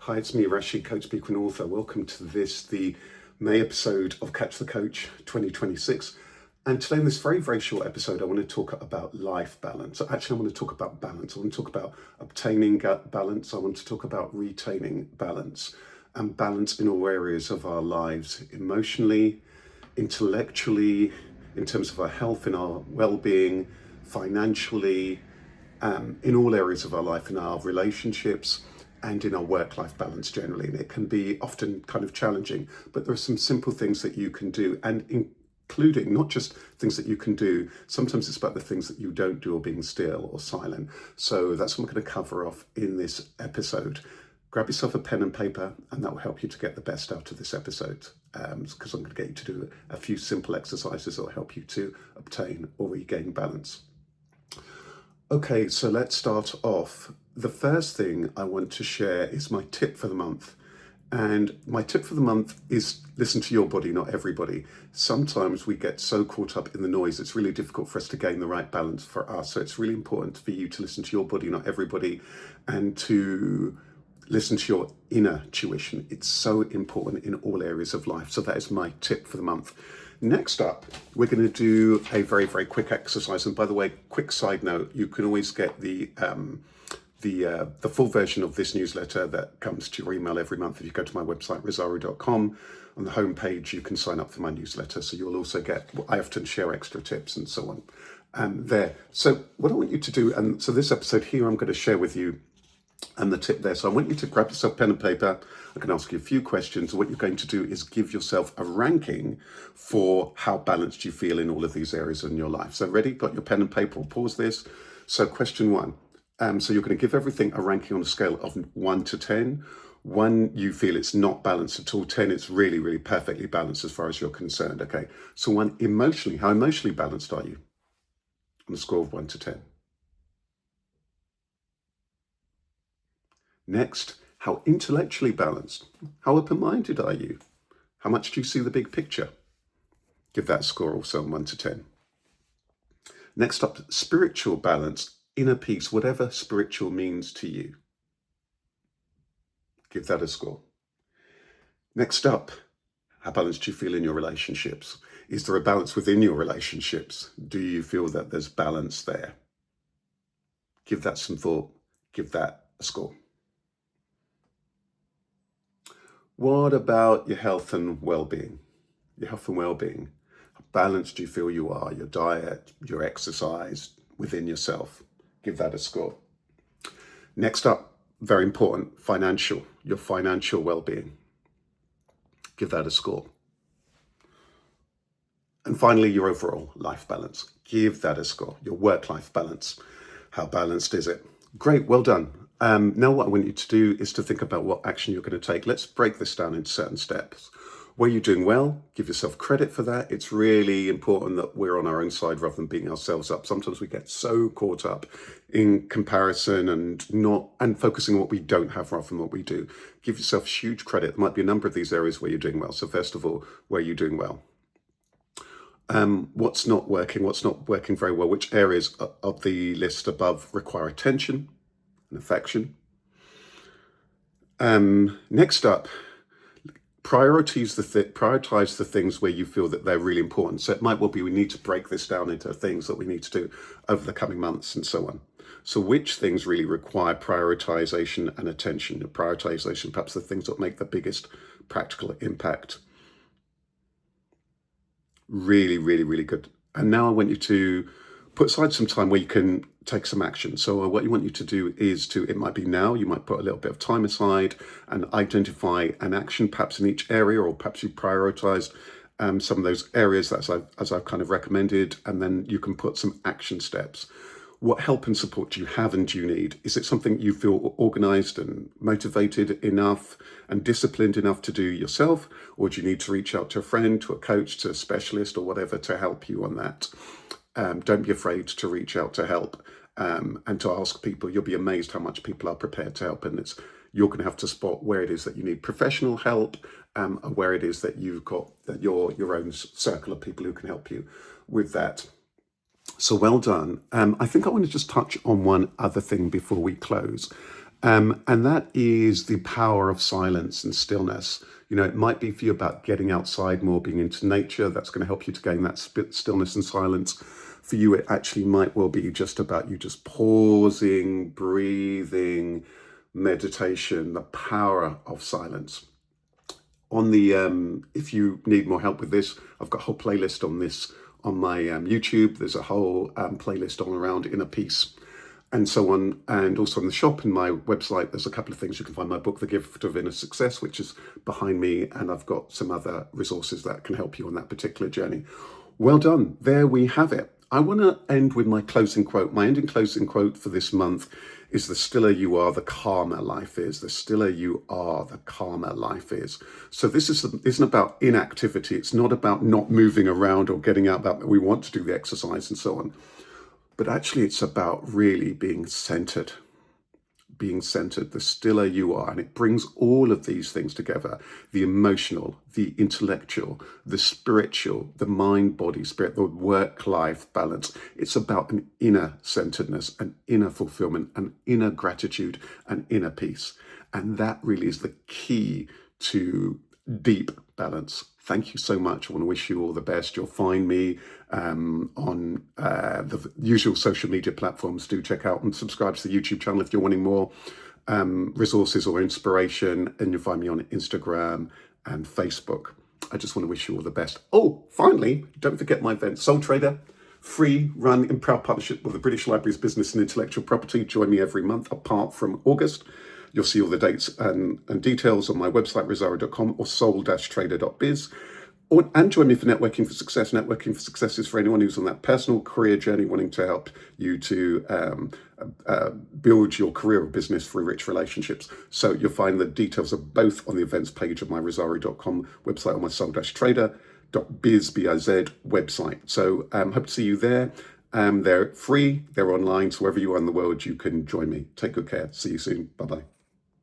Hi, it's me, Rasheed, coach, speaker, and author. Welcome to the May episode of Catch the Coach 2026. And today, in this very, very short episode, I want to talk about life balance. Actually, I want to talk about balance. I want to talk about obtaining balance. I want to talk about retaining balance, and balance in all areas of our lives, emotionally, intellectually, in terms of our health, in our well-being, financially, in all areas of our life, in our relationships, and in our work-life balance generally. And it can be often kind of challenging, but there are some simple things that you can do, and including not just things that you can do, sometimes it's about the things that you don't do or being still or silent. So that's what I'm going to cover off in this episode. Grab yourself a pen and paper, and that will help you to get the best out of this episode, because I'm going to get you to do a few simple exercises that will help you to obtain or regain balance. Okay, so let's start off. The first thing I want to share is my tip for the month. And my tip for the month is listen to your body, not everybody. Sometimes we get so caught up in the noise, it's really difficult for us to gain the right balance for us. So it's really important for you to listen to your body, not everybody, and to listen to your inner tuition. It's so important in all areas of life. So that is my tip for the month. Next up, we're going to do a very, very quick exercise. And by the way, quick side note, you can always get the full version of this newsletter that comes to your email every month. If you go to my website, rosario.com, on the homepage, you can sign up for my newsletter. So you'll also get, I often share extra tips and so on there. So what I want you to do, and so this episode here, I'm going to share with you and the tip there. So I want you to grab yourself pen and paper. I can ask you a few questions. What you're going to do is give yourself a ranking for how balanced you feel in all of these areas in your life. So ready? Got your pen and paper? We'll pause this. So question one. So you're going to give everything a ranking on a scale of 1 to 10. 1, you feel it's not balanced at all. 10, it's really, really perfectly balanced as far as you're concerned. Okay. So 1, emotionally, how emotionally balanced are you on a score of 1 to 10? Next, how intellectually balanced? How open-minded are you? How much do you see the big picture? Give that a score also on 1 to 10. Next up, spiritual balance, inner peace, whatever spiritual means to you. Give that a score. Next up, how balanced do you feel in your relationships? Is there a balance within your relationships? Do you feel that there's balance there? Give that some thought. Give that a score. What about your health and well-being? Your health and well-being. How balanced do you feel you are? Your diet, your exercise, within yourself. Give that a score. Next up, very important, financial. Your financial well-being. Give that a score. And finally, your overall life balance. Give that a score. Your work-life balance. How balanced is it? Great, well done. Now what I want you to do is to think about what action you're going to take. Let's break this down into certain steps. Where you're doing well, give yourself credit for that. It's really important that we're on our own side rather than beating ourselves up. Sometimes we get so caught up in comparison and focusing on what we don't have rather than what we do. Give yourself huge credit. There might be a number of these areas where you're doing well. So first of all, where you're doing well. What's not working very well? Which areas of the list above require attention and affection? Next up, prioritize the things where you feel that they're really important. So it might well be we need to break this down into things that we need to do over the coming months and so on. So which things really require prioritization and attention? Prioritization, perhaps the things that make the biggest practical impact. Really, really, really good. And now I want you to put aside some time where you can take some action. So what you want you to do is it might be now, you might put a little bit of time aside and identify an action perhaps in each area, or perhaps you prioritized some of those areas as I've kind of recommended, and then you can put some action steps. What help and support do you have and do you need? Is it something you feel organized and motivated enough and disciplined enough to do yourself? Or do you need to reach out to a friend, to a coach, to a specialist or whatever to help you on that? Don't be afraid to reach out to help and to ask people. You'll be amazed how much people are prepared to help. And you're going to have to spot where it is that you need professional help and where it is that you've got your own circle of people who can help you with that. So well done. I think I want to just touch on one other thing before we close. And that is the power of silence and stillness. It might be for you about getting outside more, being into nature. That's going to help you to gain that stillness and silence. For you, it actually might well be just about you just pausing, breathing, meditation, the power of silence. If you need more help with this, I've got a whole playlist on this on my YouTube. There's a whole playlist on around inner peace and so on. And also on the shop and my website, there's a couple of things. You can find my book, The Gift of Inner Success, which is behind me. And I've got some other resources that can help you on that particular journey. Well done. There we have it. I want to end with my closing quote. My ending closing quote for this month is: the stiller you are, the calmer life is. The stiller you are, the calmer life is. So this isn't about inactivity. It's not about not moving around or getting out that we want to do the exercise and so on. But actually it's about really being centered. The stiller you are. And it brings all of these things together: the emotional, the intellectual, the spiritual, the mind, body, spirit, the work-life balance. It's about an inner centeredness, an inner fulfillment, an inner gratitude, an inner peace. And that really is the key to deep balance. Thank you so much. I want to wish you all the best. You'll find me on the usual social media platforms. Do check out and subscribe to the YouTube channel if you're wanting more resources or inspiration. And you'll find me on Instagram and Facebook. I just want to wish you all the best. Oh, finally, don't forget my event, Soul Trader, free, run in proud partnership with the British Library's Business and Intellectual Property. Join me every month apart from August. You'll see all the dates and details on my website, rosario.com or soul-trader.biz. And join me for Networking for Success. Networking for Success is for anyone who's on that personal career journey, wanting to help you to build your career or business through rich relationships. So you'll find the details of both on the events page of my rosario.com website, or my soul-trader.biz, B-I-Z website. So hope to see you there. They're free, they're online, so wherever you are in the world, you can join me. Take good care. See you soon. Bye-bye.